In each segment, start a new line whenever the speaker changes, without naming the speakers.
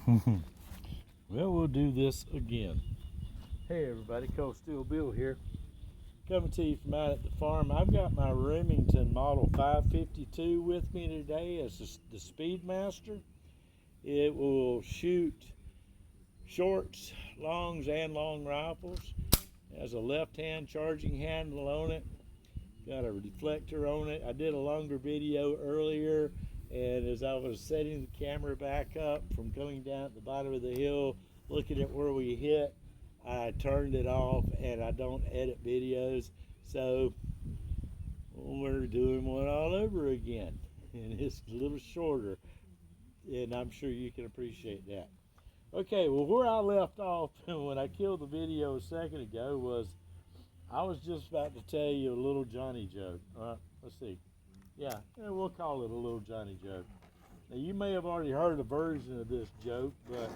Well, we'll do this again. Hey everybody, Cold Steel Bill here. Coming to you from out at the farm. I've got my Remington Model 552 with me today as the Speedmaster. It will shoot shorts, longs, and long rifles. It has a left-hand charging handle on it. Got a reflector on it. I did a longer video earlier, and as I was setting the camera back up from going down at the bottom of the hill, looking at where we hit, I turned it off, and I don't edit videos, so we're doing one all over again, and it's a little shorter, and I'm sure you can appreciate that. Okay, well, where I left off when I killed the video a second ago was I was just about to tell you a little Johnny joke. Let's see. Yeah, we'll call it a little Johnny joke. Now, you may have already heard a version of this joke, but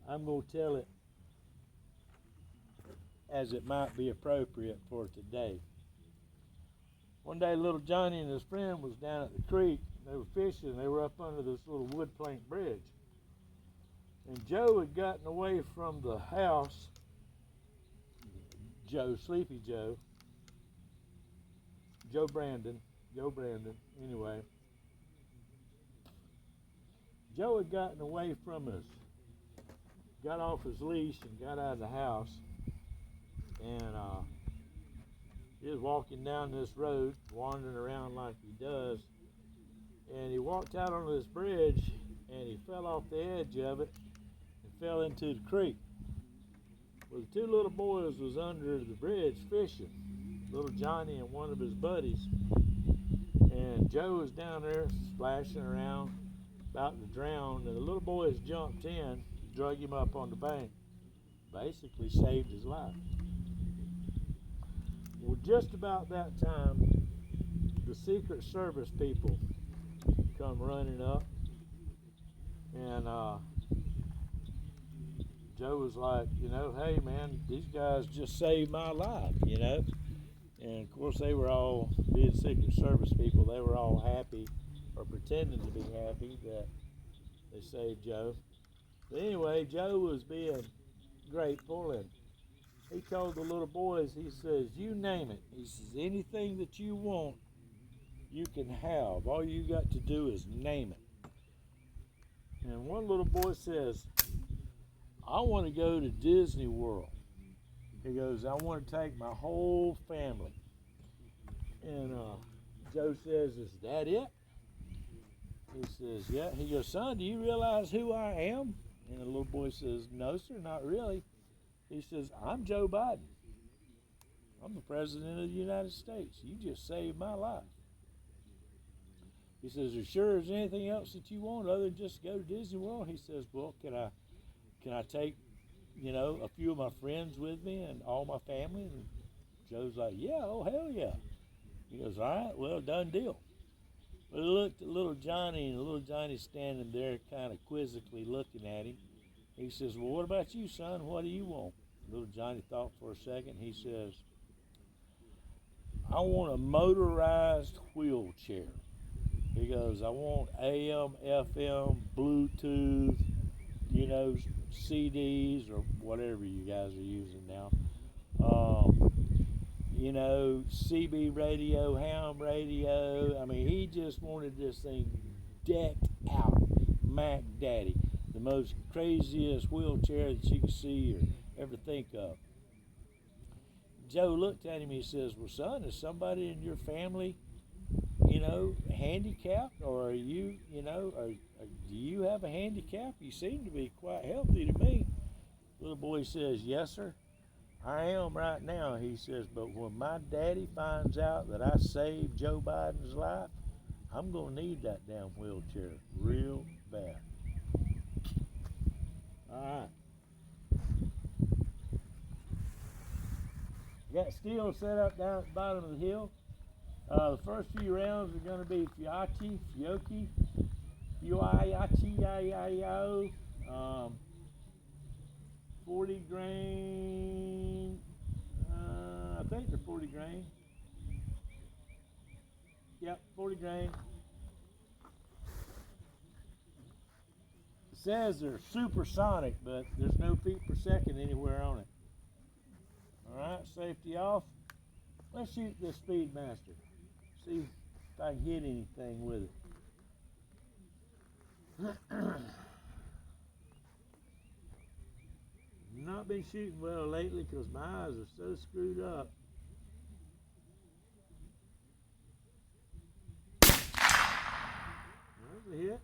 I'm going to tell it as it might be appropriate for today. One day, little Johnny and his friend was down at the creek. They were fishing. They were up under this little wood plank bridge. And Joe had gotten away from the house. Sleepy Joe Brandon, anyway. Joe had gotten away from us, got off his leash and got out of the house, and he was walking down this road, wandering around like he does, and he walked out onto this bridge, and he fell off the edge of it and fell into the creek. Well, the two little boys was under the bridge fishing, little Johnny and one of his buddies, and Joe was down there splashing around, about to drown, and the little boys jumped in, drug him up on the bank, basically saved his life. Well, just about that time, the Secret Service people come running up, and Joe was like, hey man, these guys just saved my life, And of course they were all, being Secret Service people, they were all happy, or pretending to be happy that they saved Joe. But anyway, Joe was being grateful, and he told the little boys, he says, you name it. He says, anything that you want, you can have. All you got to do is name it. And one little boy says, I want to go to Disney World. He goes, I want to take my whole family. And Joe says, is that it? He says, yeah. He goes, son, do you realize who I am? And the little boy says, no, sir, not really. He says, I'm Joe Biden. I'm the president of the United States. You just saved my life. He says, are sure there's anything else that you want other than just go to Disney World? He says, well, can I take, a few of my friends with me and all my family? And Joe's like, yeah, oh, hell yeah. He goes, all right, well, done deal. But he looked at little Johnny, and little Johnny's standing there kind of quizzically looking at him. He says, well, what about you, son? What do you want? Little Johnny thought for a second. He says, I want a motorized wheelchair. He goes, I want AM, FM, Bluetooth, CDs or whatever you guys are using now. CB radio, ham radio. I mean, he just wanted this thing decked out. Mac Daddy. The most craziest wheelchair that you could see or ever think of. Joe looked at him and he says, well, son, is somebody in your family, handicapped? Or are you, do you have a handicap? You seem to be quite healthy to me. Little boy says, yes, sir. I am right now, he says, but when my daddy finds out that I saved Joe Biden's life, I'm going to need that damn wheelchair real bad. All right. Got steel set up down at the bottom of the hill. The first few rounds are going to be Fiachi, Fioki, Fuayachi, Yayo, 40 grain, I think they're 40 grain. Yep, 40 grain. says they're supersonic, but there's no feet per second anywhere on it. Alright, safety off. Let's shoot this Speedmaster. See if I can hit anything with it. Not been shooting well lately because my eyes are so screwed up. There's a hit.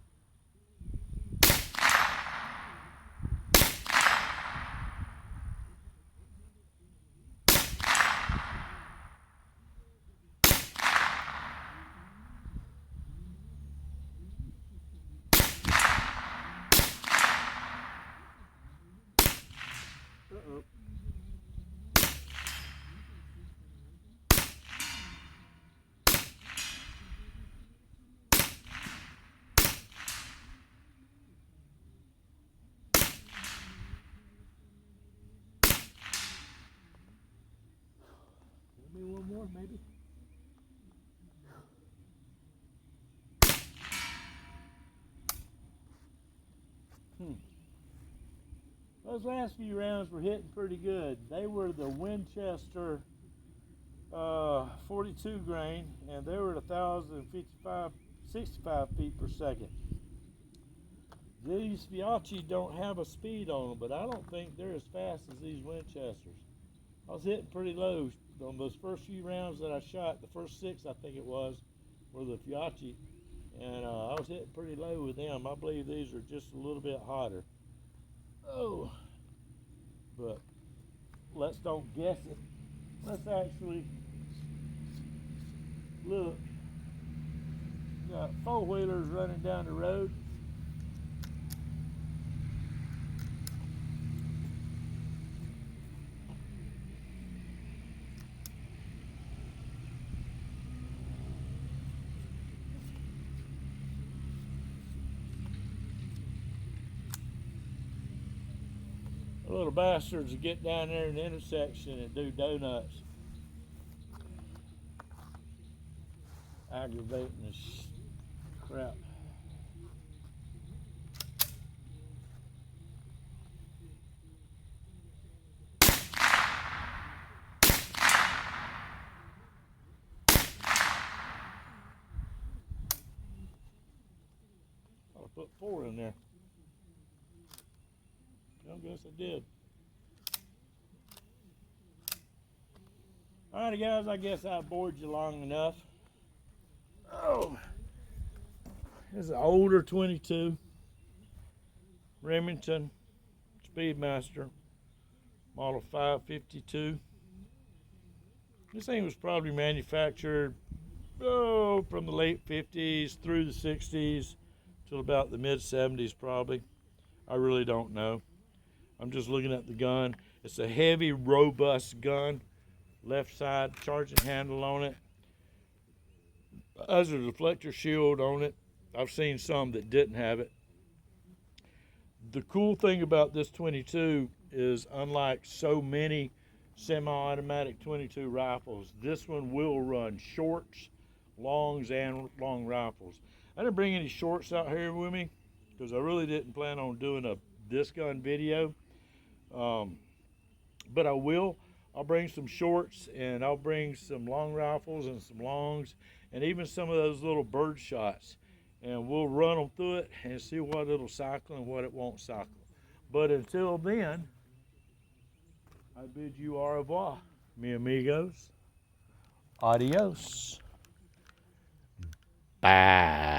Uh-oh. Maybe one more, maybe. Those last few rounds were hitting pretty good. They were the Winchester 42 grain, and they were at 65 feet per second. These Fiocchi don't have a speed on them, but I don't think they're as fast as these Winchesters. I was hitting pretty low on those first few rounds that I shot. The first 6, I think it was, were the Fiocchi, and I was hitting pretty low with them. I believe these are just a little bit hotter. Oh, but let's don't guess it. Let's actually look. Got 4-wheelers running down the road. The little bastards will get down there in the intersection and do donuts. Aggravating this crap. I'll put 4 in there. I guess I did. Alrighty guys, I guess I bored you long enough. Oh, here's an older 22 Remington Speedmaster, model 552. This thing was probably manufactured from the late 50s through the 60s till about the mid 70s probably. I really don't know. I'm just looking at the gun. It's a heavy, robust gun. Left side charging handle on it. Has a deflector shield on it. I've seen some that didn't have it. The cool thing about this 22 is, unlike so many semi-automatic 22 rifles, this one will run shorts, longs, and long rifles. I didn't bring any shorts out here with me because I really didn't plan on doing a this gun video. But I will. I'll bring some shorts, and I'll bring some long rifles and some longs, and even some of those little bird shots, and we'll run them through it and see what it'll cycle and what it won't cycle. But until then, I bid you au revoir, mi amigos. Adios. Bye.